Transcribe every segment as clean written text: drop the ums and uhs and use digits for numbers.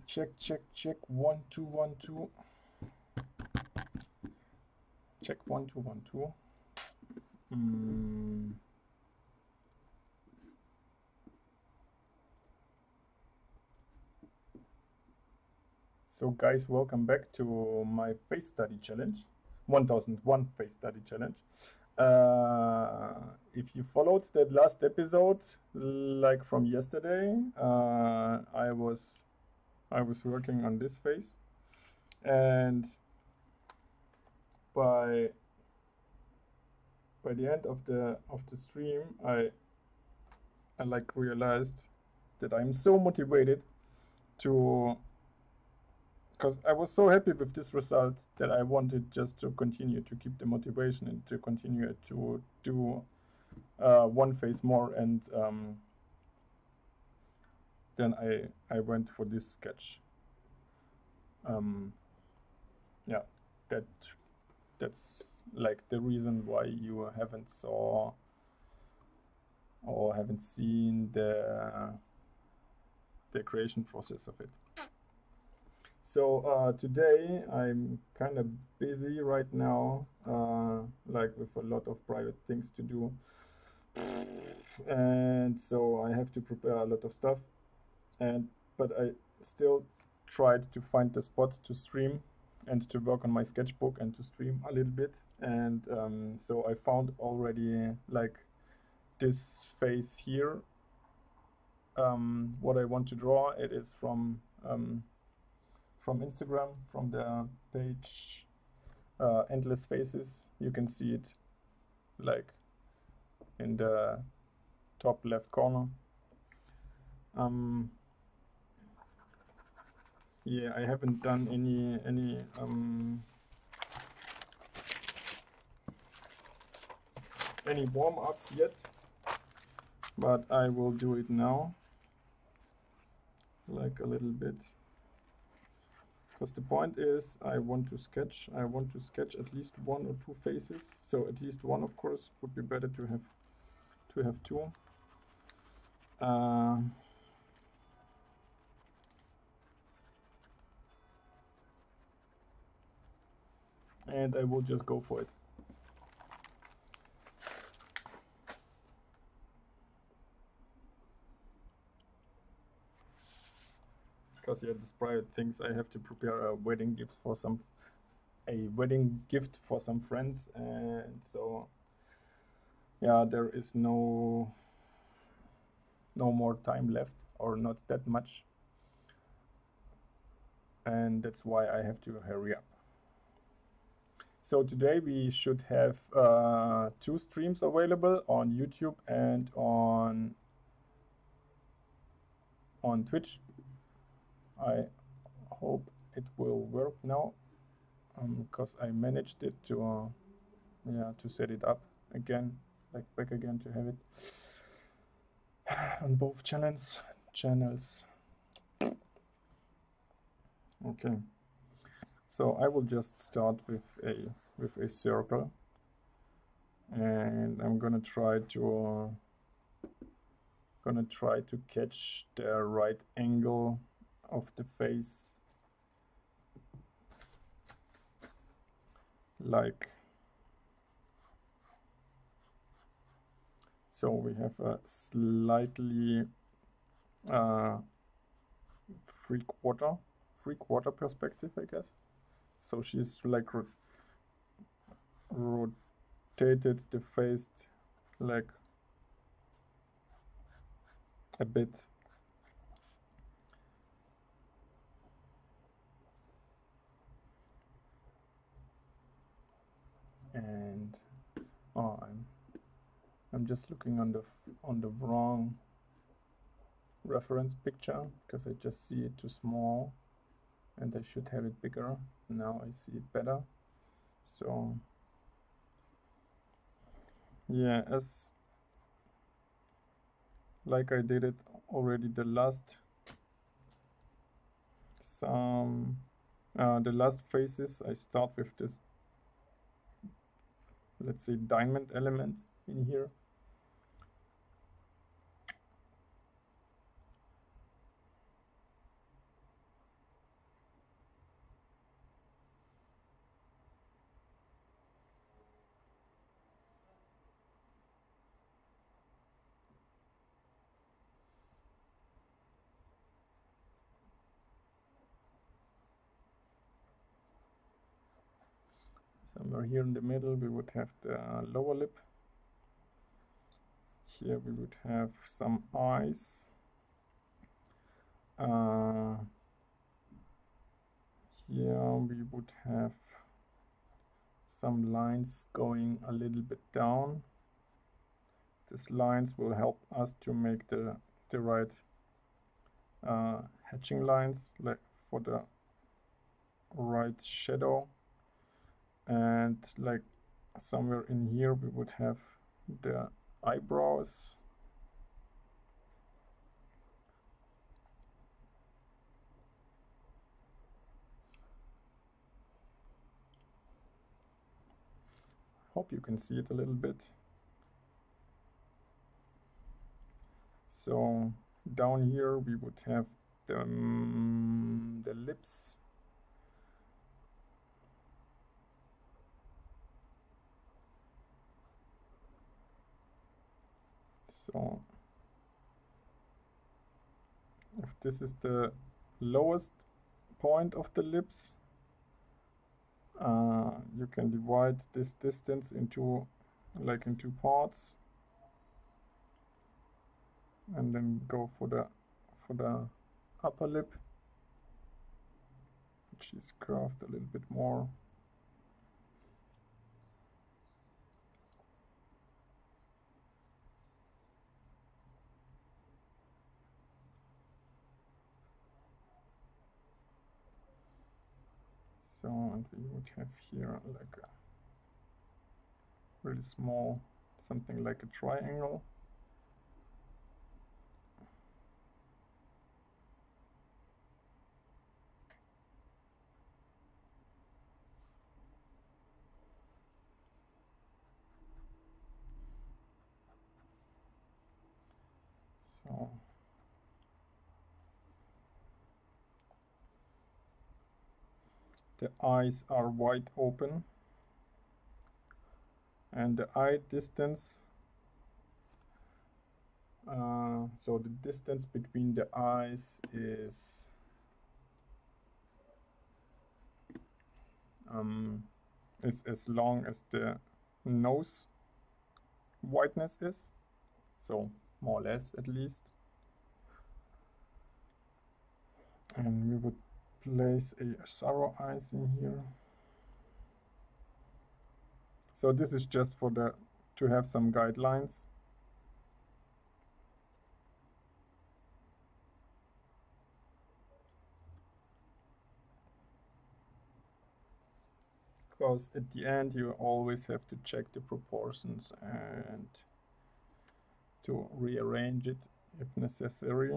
Check, check, check. 1 2 1 2. Check 1 2 1 2. So guys, welcome back to my face study challenge, 1001 face study challenge. If you followed that last episode, like from yesterday, I was working on this face, and by the end of the stream, I like realized that I'm so motivated to, because I was so happy with this result that I wanted just to continue to keep the motivation and to continue to do one face more, and then I went for this sketch. Yeah, that's like the reason why you haven't saw or haven't seen the creation process of it. So today I'm kind of busy right now, like with a lot of private things to do, and so I have to prepare a lot of stuff, but I still tried to find the spot to stream and to work on my sketchbook and to stream a little bit, and so I found already like this face here. What I want to draw, it is from Instagram, from the page Endless Faces. You can see it like in the top left corner. Yeah, I haven't done any warm-ups yet, but I will do it now, like a little bit. Because the point is, I want to sketch at least one or two faces. So at least one, of course, would be better to have two. And I will just go for it. Because yeah, these private things, I have to prepare a wedding gift for some friends, and so yeah, there is no more time left, or not that much, and that's why I have to hurry up. So today we should have 2 streams available on YouTube and on Twitch. I hope it will work now, because I managed it to set it up again, like back again, to have it on both channels. Okay, so I will just start with a circle, and I'm gonna try to catch the right angle of the face, like so. We have a slightly three-quarter perspective, I guess. So she's like rotated the face like a bit. And I'm just looking on the wrong reference picture, because I just see it too small and I should have it bigger. Now I see it better. So yeah, as like I did it already the last phases, I start with this, let's say, diamond element in here. Somewhere here in the middle we would have the lower lip. Here we would have some eyes. Here we would have some lines going a little bit down. These lines will help us to make the right hatching lines, like for the right shadow. And like somewhere in here we would have the eyebrows. Hope you can see it a little bit. So down here we would have the lips. So if this is the lowest point of the lips, you can divide this distance into two parts, and then go for the upper lip, which is curved a little bit more. So, and we would have here like a really small, something like a triangle. So the eyes are wide open, and the eye distance, so the distance between the eyes is as long as the nose wideness is, so more or less at least. And we would place a sorrow eyes in here. So this is just for to have some guidelines. Because at the end you always have to check the proportions and to rearrange it if necessary.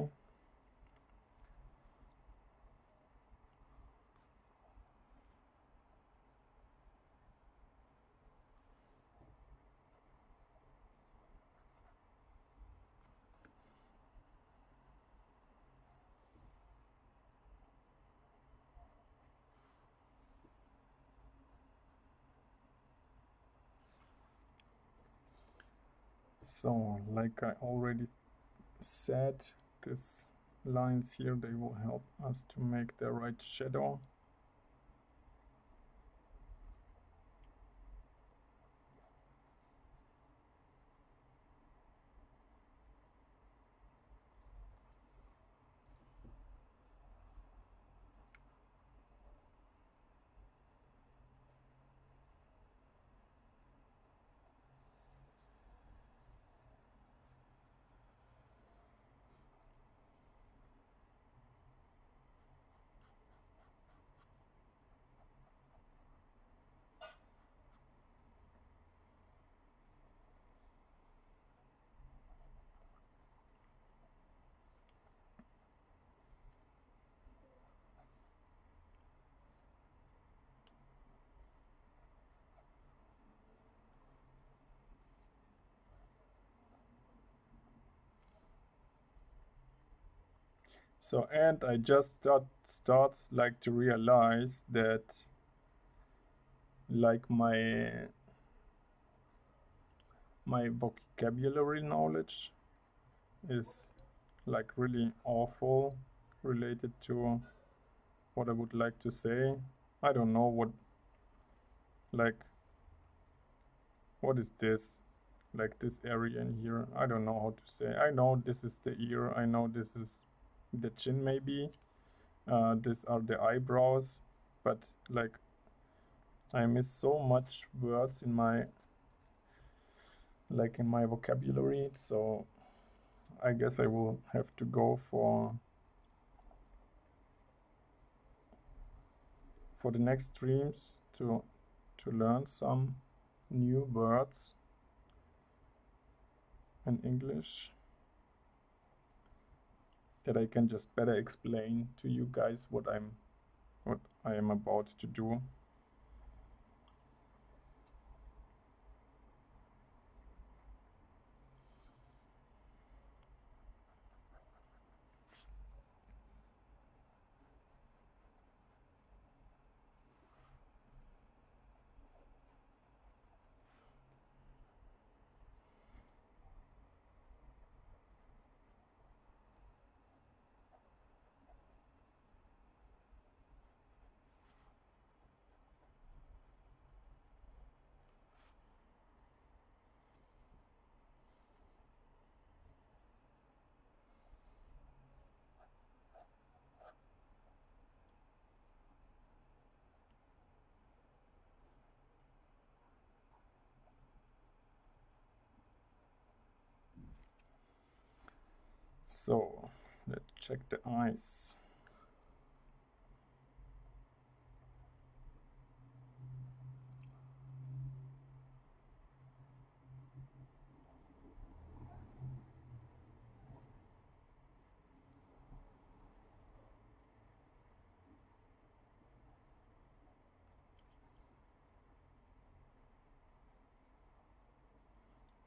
So, like I already said, these lines here, they will help us to make the right shadow. So, and I just start like to realize that like my vocabulary knowledge is like really awful related to what I would like to say. I don't know what, like what is this? Like this area in here. I don't know how to say. I know this is the ear. I know this is the chin maybe. These are the eyebrows. But like I miss so much words in my vocabulary. So I guess I will have to go for the next streams to learn some new words in English that I can just better explain to you guys what I am about to do. So let's check the eyes.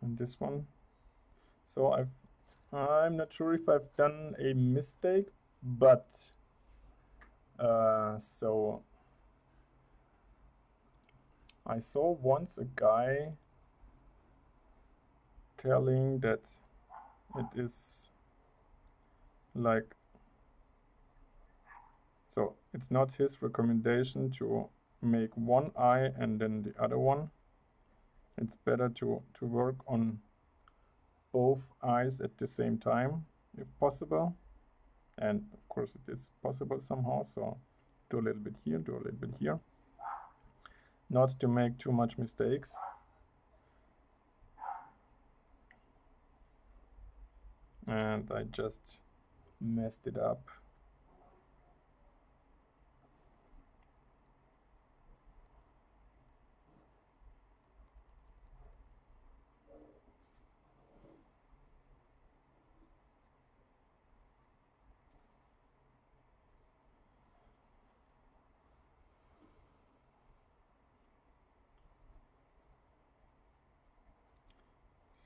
And this one. So I'm not sure if I've done a mistake, but so I saw once a guy telling that it is like, so it's not his recommendation to make one eye and then the other one. It's better to work on both eyes at the same time if possible. And of course it is possible somehow, so do a little bit here, do a little bit here. Not to make too much mistakes. And I just messed it up.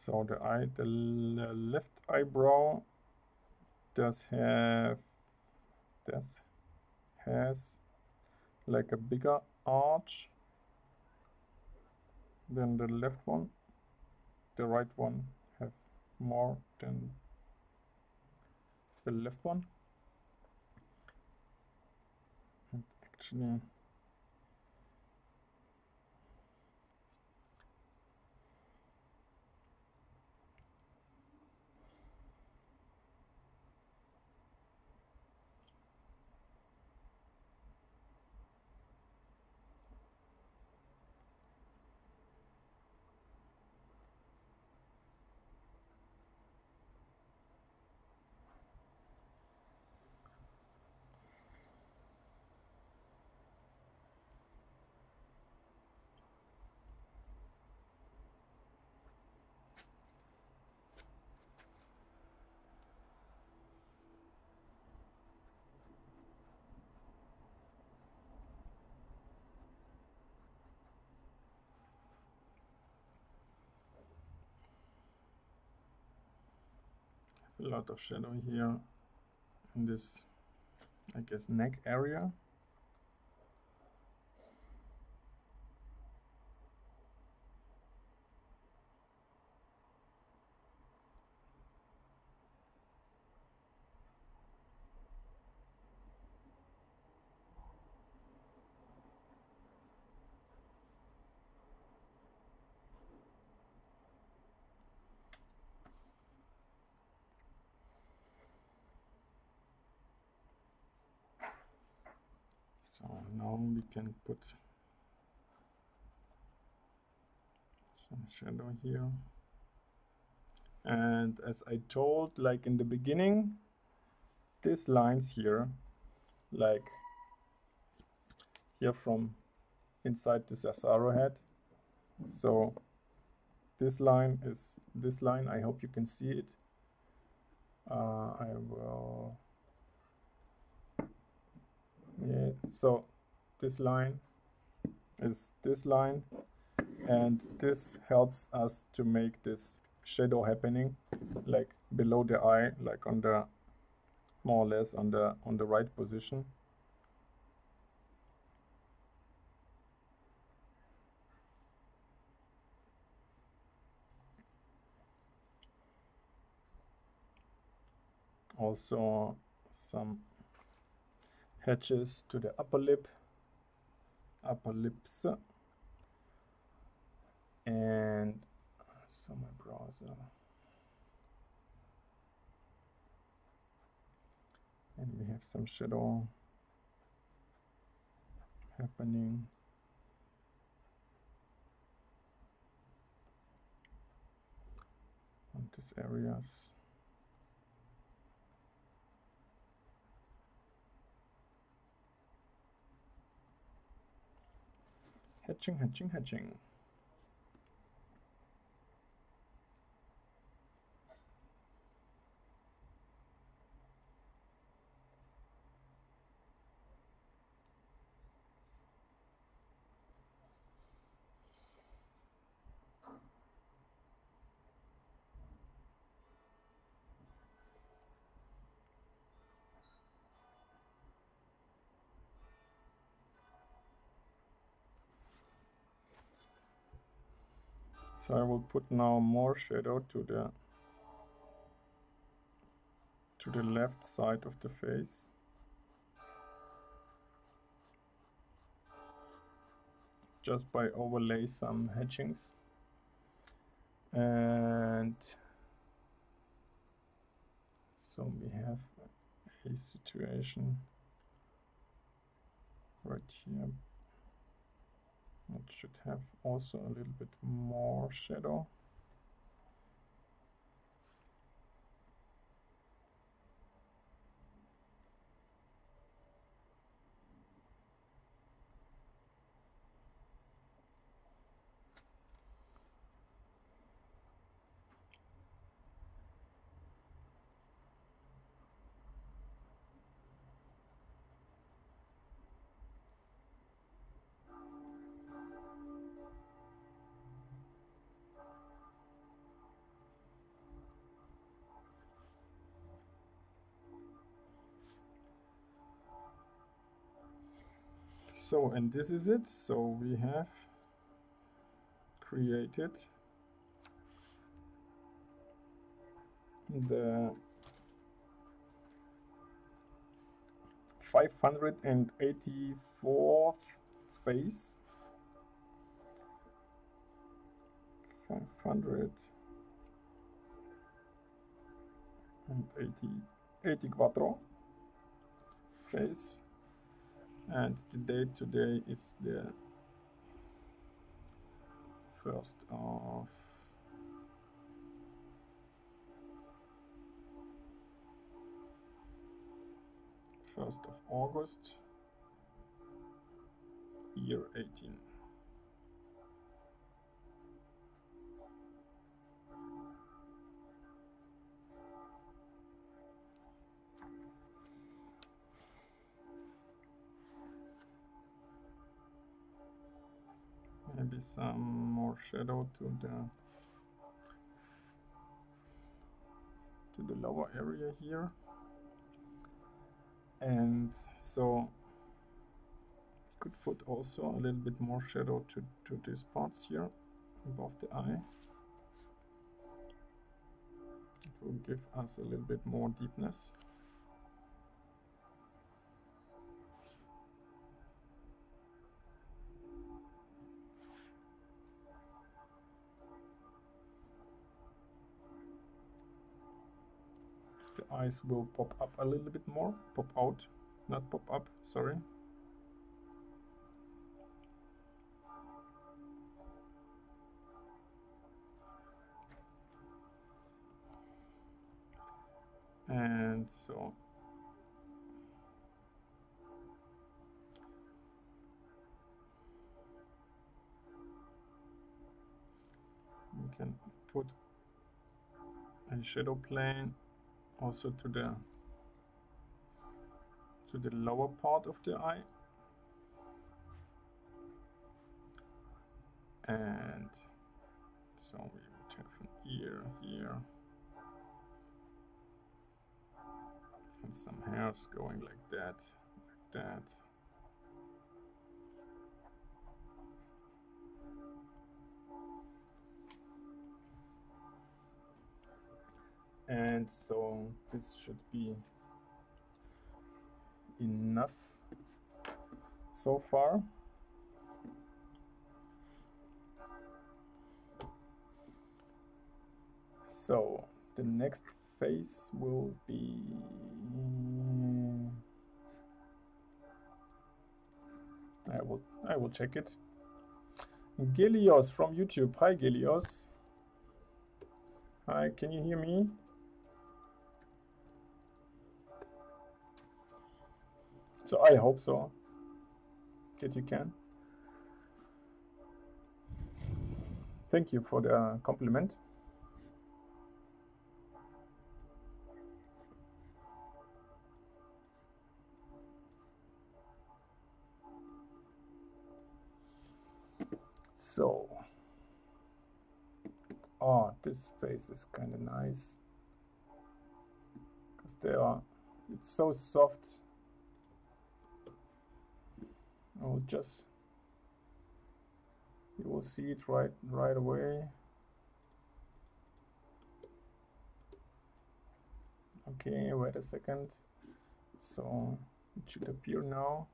So the left eyebrow has like a bigger arch than the left one. The right one have more than the left one. And actually, a lot of shadow here in this, I guess, neck area. So now we can put some shadow here. And as I told, like in the beginning, these lines here, like here from inside this arrowhead. So this line is this line. I hope you can see it. I will. Yeah. So this line is this line, and this helps us to make this shadow happening, like below the eye, like on the more or less on the right position. Also some hatches to the upper lips, and so my browser. And we have some shadow happening on these areas. Hatching. So I will put now more shadow to the left side of the face. Just by overlay some hatchings. And so we have a situation right here. It should have also a little bit more shadow. So, and this is it. So we have created the 584th face. 584 face. And the date today is the 1st of August, year 18. Maybe some more shadow to the lower area here. And so could put also a little bit more shadow to these parts here above the eye. It will give us a little bit more deepness. The eyes will pop up a little bit more, pop out, not pop up, sorry. And so we can put a shadow plane also to the lower part of the eye. And so we would have an ear here and some hairs going like that, like that. And so this should be enough so far. So the next phase will be, I will check it. Gelios from YouTube. Hi Gelios. Hi, can you hear me? So I hope so that you can. Thank you for the compliment. So, oh, this face is kind of nice because it's so soft. I'll just, you will see it right away. Okay, wait a second. So it should appear now.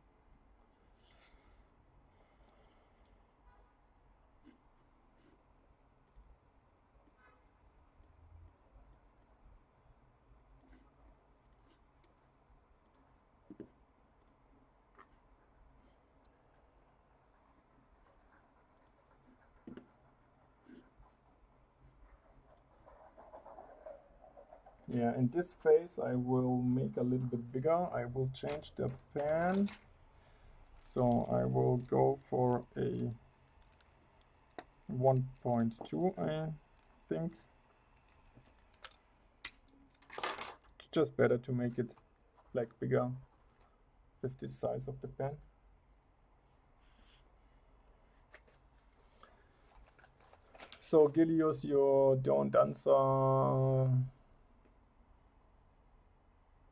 Yeah, in this phase I will make a little bit bigger. I will change the pen. So I will go for a 1.2, I think. It's just better to make it like bigger with the size of the pen. So Gilius, you don't answer,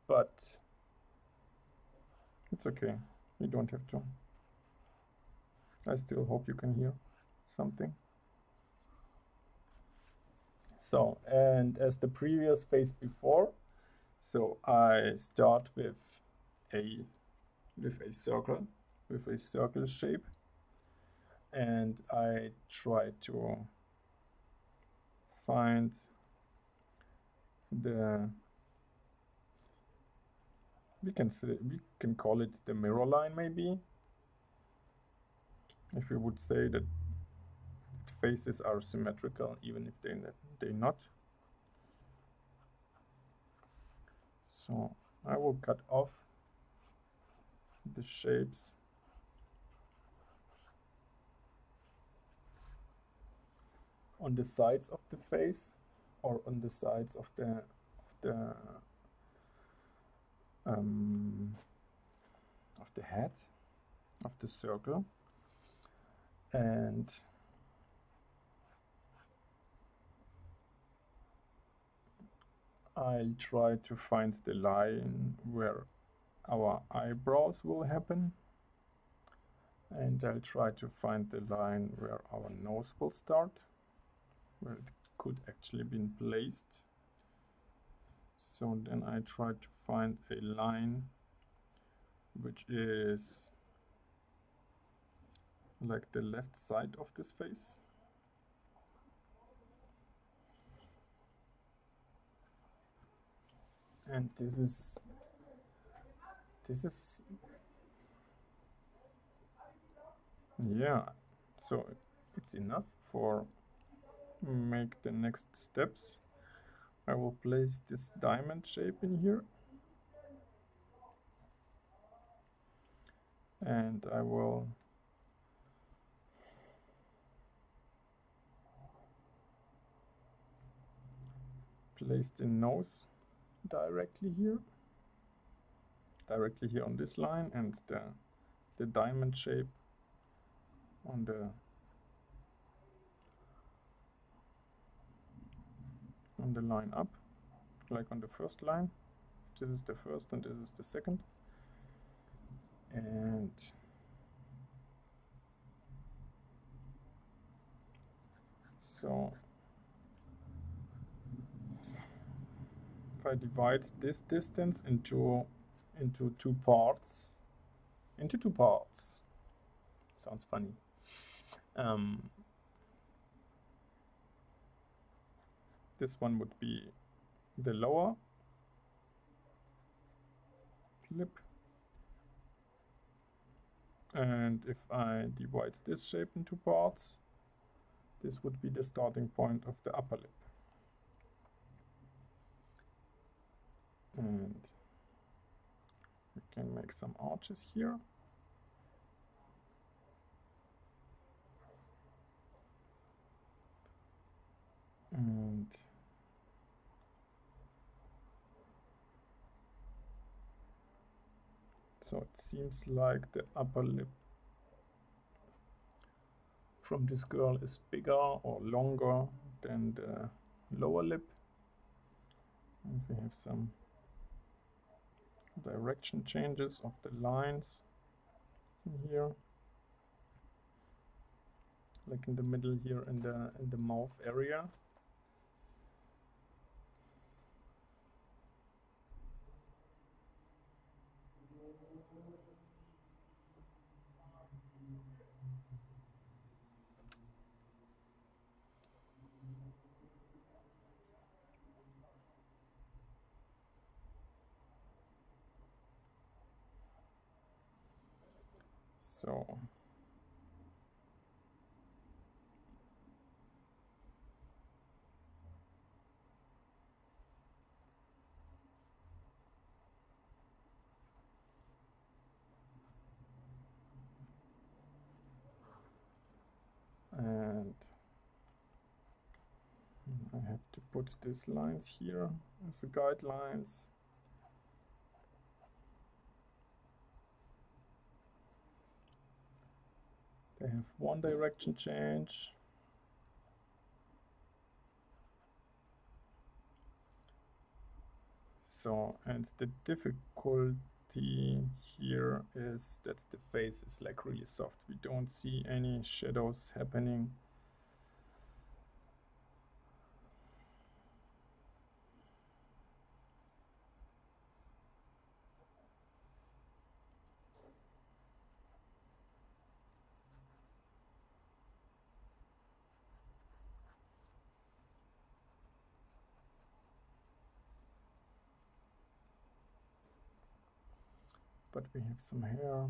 but it's okay. You don't have to. I still hope you can hear something. So, and as the previous phase before, so I start with a circle, with a circle shape, and I try to find the, we can call it the mirror line maybe, if we would say that faces are symmetrical even if they're not. So I will cut off the shapes on the sides of the face or on the sides of the head of the circle, and I'll try to find the line where our eyebrows will happen, and I'll try to find the line where our nose will start, where it could actually be placed. So then I try to find a line which is like the left side of this face. And this is yeah, so it's enough for make the next steps. I will place this diamond shape in here, and I will place the nose directly here on this line, and the diamond shape on the line up, like on the first line. This is the first and this is the second. And so if I divide this distance into two parts, sounds funny. This one would be the lower lip, and if I divide this shape into parts, this would be the starting point of the upper lip. And we can make some arches here. And so it seems like the upper lip from this girl is bigger or longer than the lower lip. And we have some direction changes of the lines in here, like in the middle here in the mouth area. So and I have to put these lines here as the guidelines. They have one direction change. So, and the difficulty here is that the face is like really soft. We don't see any shadows happening. But we have some hair.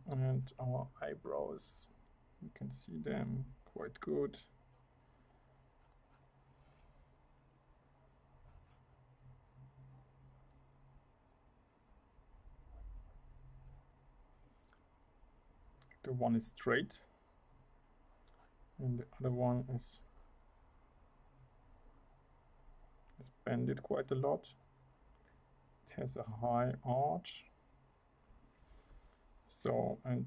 And our eyebrows, you can see them quite good. The one is straight and the other one is bended quite a lot. It has a high arch. So, and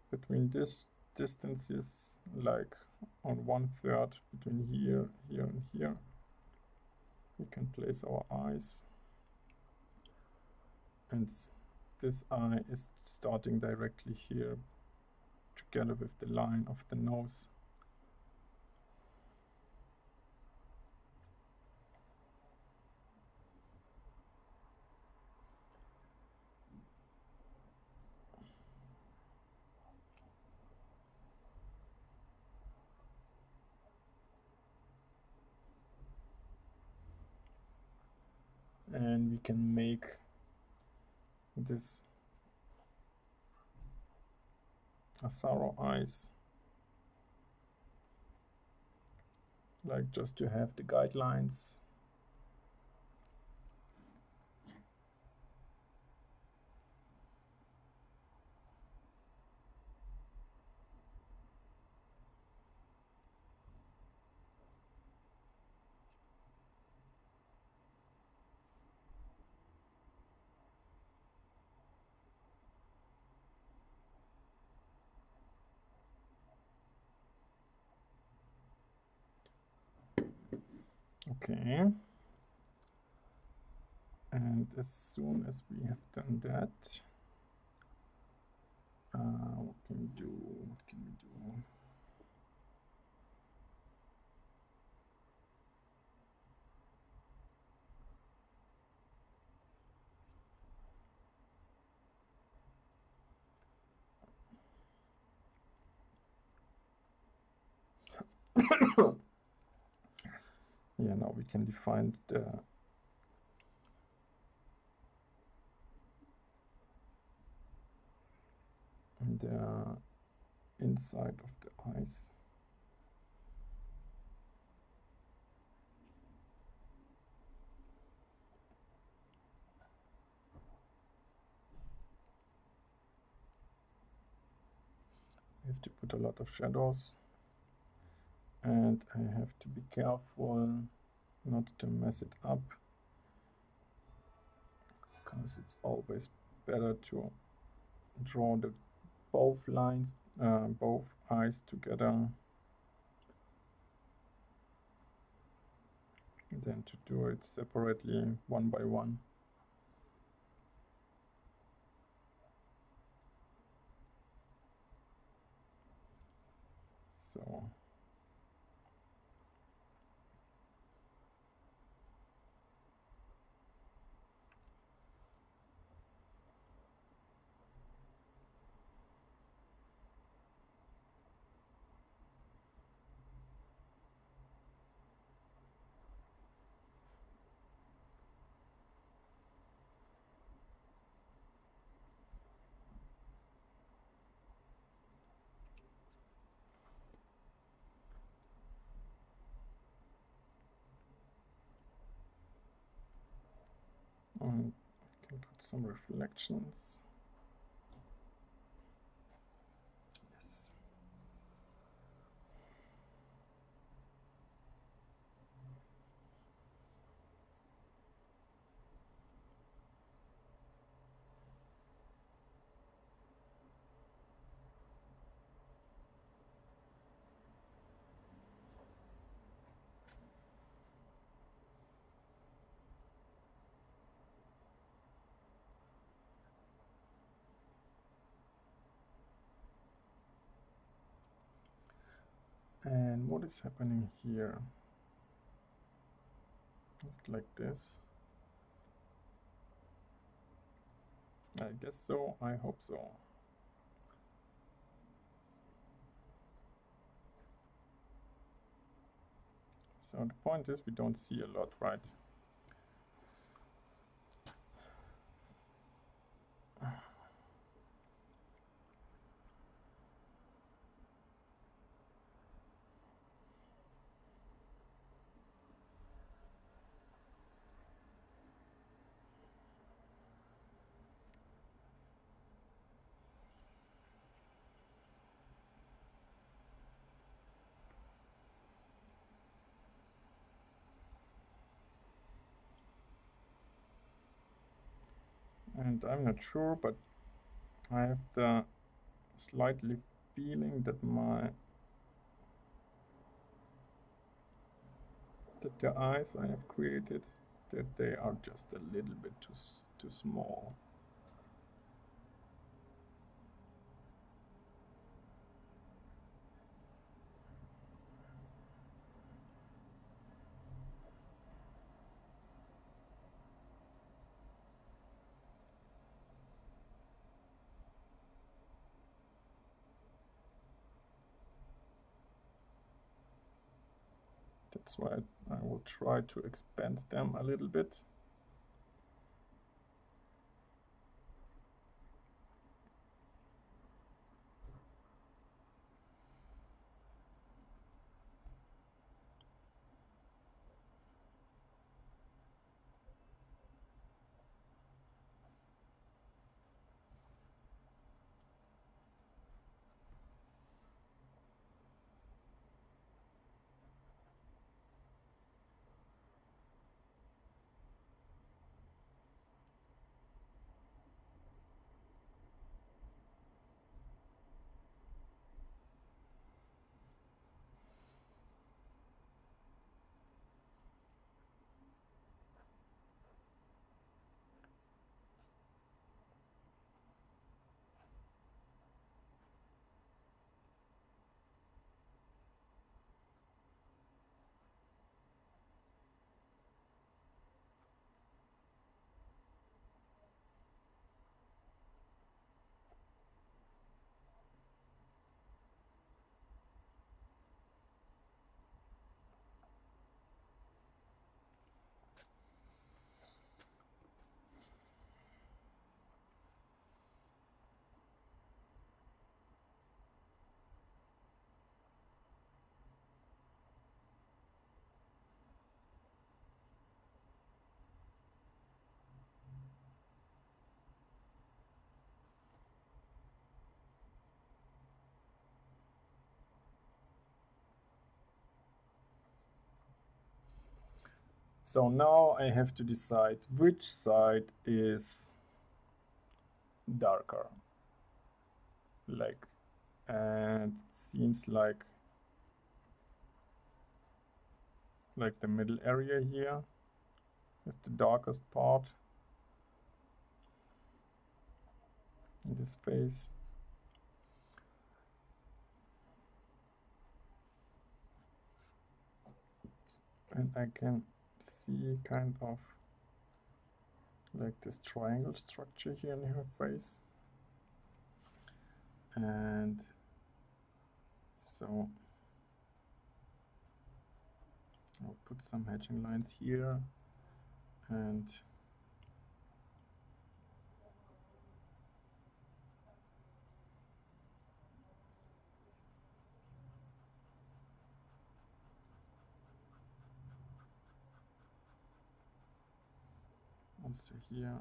between this distances, like on 1/3 between here, here and here, we can place our eyes. And this eye is starting directly here, together with the line of the nose. and we can make this Asaro eyes, like just to have the guidelines. Okay, and as soon as we have done that, what can we do? What can we do? Yeah, now we can define the inside of the eyes. We have to put a lot of shadows, and I have to be careful not to mess it up, because it's always better to draw the both lines, both eyes together, than to do it separately one by one. So and I can put some reflections. Yes. And what is happening here? It's like this. I guess so. I hope so. So the point is, we don't see a lot, right? And I'm not sure, but I have the slightly feeling that the eyes I have created, that they are just a little bit too small. That's why I will try to expand them a little bit. So now I have to decide which side is darker. Like, and it seems like the middle area here is the darkest part in this space. And I can see kind of like this triangle structure here in her face. And so I'll put some hatching lines here and also here.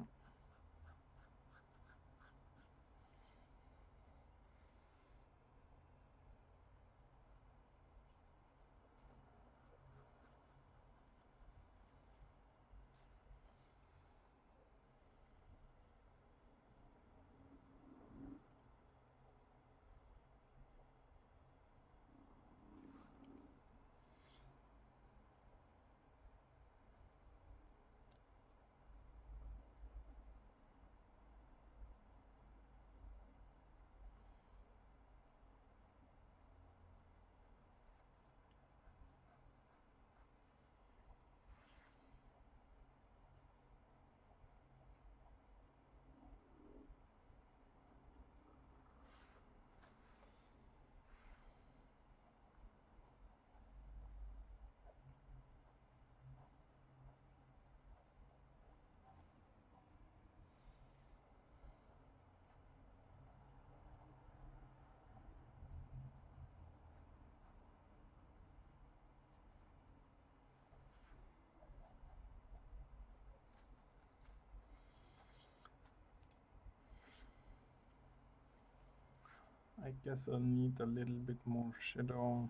I guess I'll need a little bit more shadow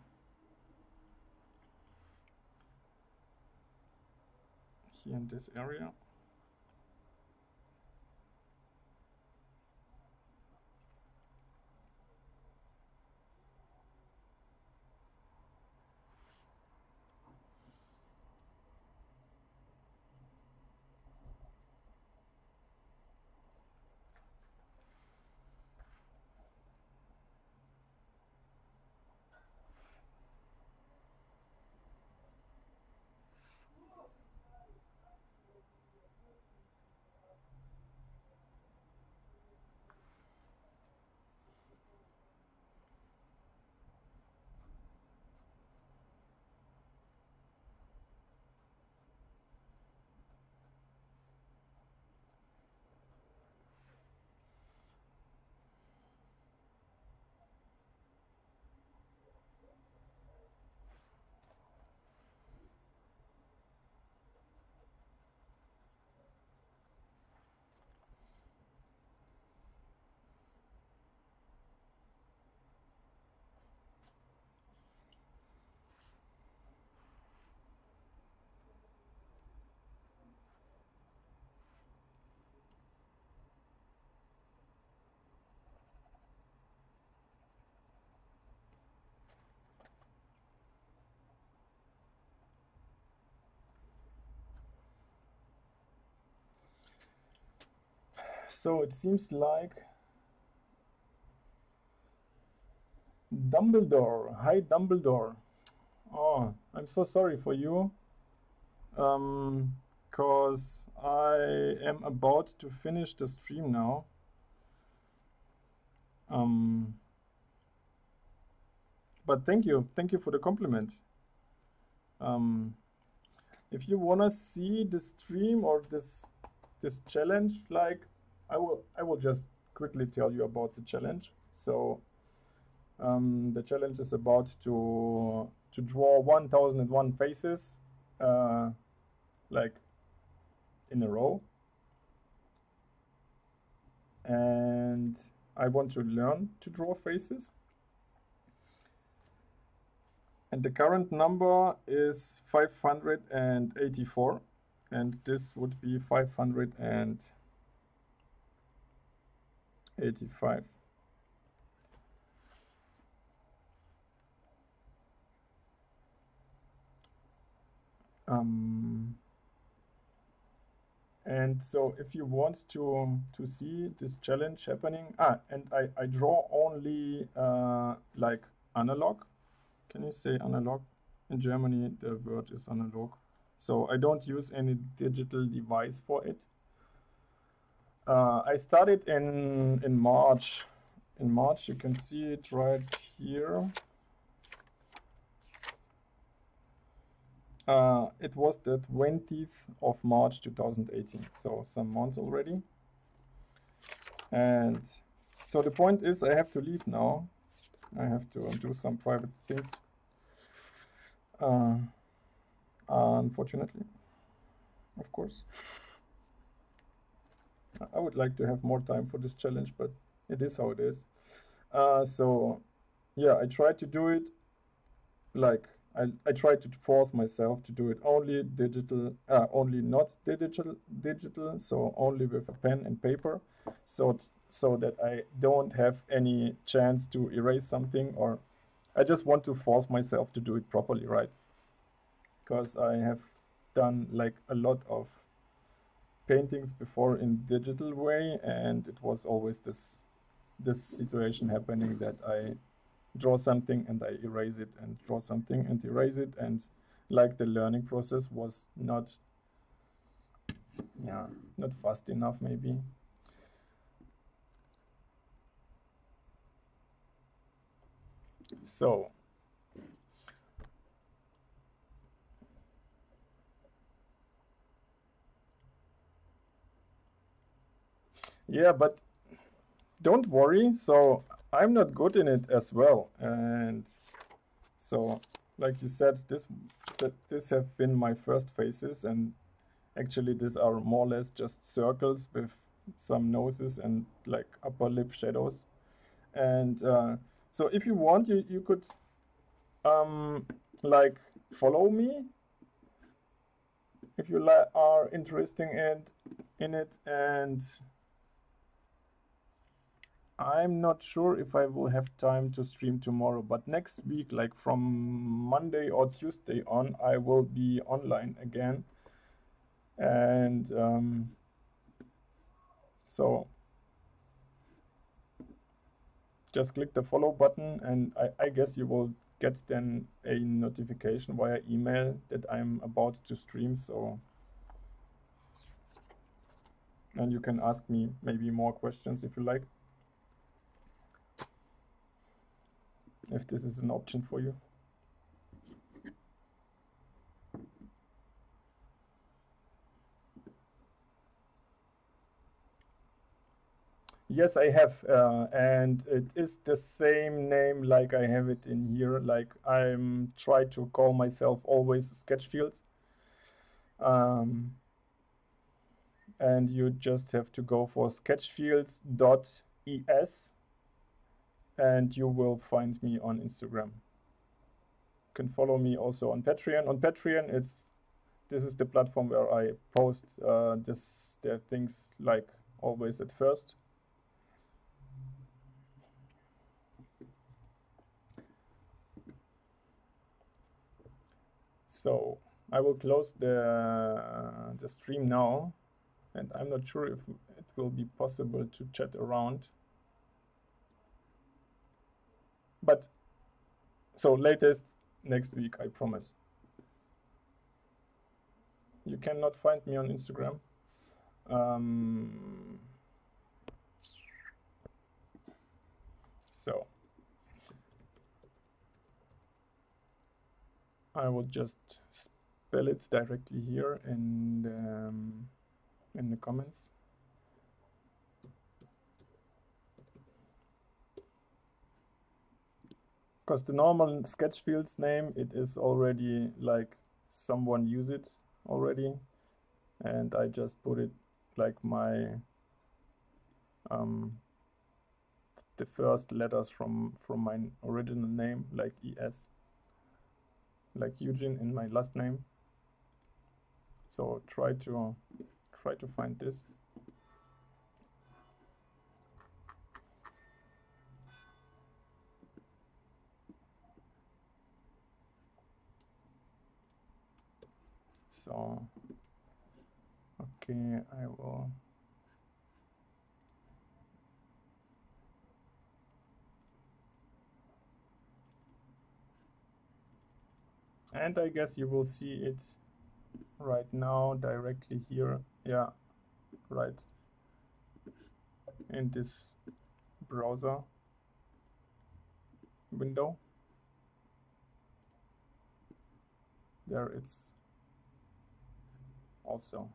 here in this area. So it seems like Dumbledore. Hi, Dumbledore. Oh, I'm so sorry for you. Because I am about to finish the stream now. But thank you for the compliment. If you wanna see the stream or this challenge, like I will just quickly tell you about the challenge. So the challenge is about to draw 1001 faces like in a row, and I want to learn to draw faces. And the current number is 584, and this would be 585. And so if you want to see this challenge happening, and I draw only like analog. Can you say analog? In Germany, the word is analog. So I don't use any digital device for it. I started in March. In March, you can see it right here. It was the 20th of March 2018, so some months already. And so the point is, I have to leave now. I have to do some private things. Unfortunately, of course. I would like to have more time for this challenge, but it is how it is. So yeah, I try to do it like I try to force myself to do it only digital, only not digital, so only with a pen and paper, so that I don't have any chance to erase something, or I just want to force myself to do it properly, right? Because I have done like a lot of paintings before in digital way, and it was always this situation happening that I draw something and I erase it, and draw something and erase it, and like the learning process was not fast enough maybe. So yeah, but don't worry, so I'm not good in it as well, and so like you said, this have been my first phases, and actually these are more or less just circles with some noses and like upper lip shadows. And so if you want, you could like follow me if you are interested in it. And I'm not sure if I will have time to stream tomorrow, but next week, like from Monday or Tuesday on, I will be online again. And so just click the follow button, and I guess you will get then a notification via email that I'm about to stream. So, and you can ask me maybe more questions if you like, if this is an option for you. Yes, I have, and it is the same name like I have it in here. Like I'm try to call myself always sketchfields. And you just have to go for sketchfields.es, and you will find me on Instagram. You can follow me also on Patreon. On Patreon, this is the platform where I post the things like always at first. So I will close the stream now, and I'm not sure if it will be possible to chat around. But so latest next week, I promise. You cannot find me on Instagram. So I will just spell it directly here in the comments. Because the normal sketchfields name, it is already like someone use it already, and I just put it like my the first letters from my original name, like ES. like Eugene in my last name. So try to find this. So okay, I will. And I guess you will see it right now directly here. Yeah, right in this browser window. There it's also.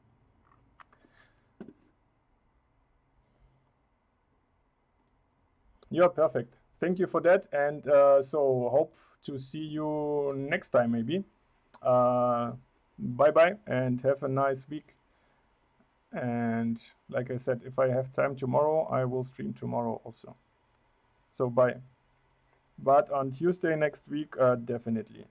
You're perfect. Thank you for that. And so hope to see you next time maybe. Bye bye and have a nice week. And like I said, if I have time tomorrow, I will stream tomorrow also. So bye. But on Tuesday next week, definitely.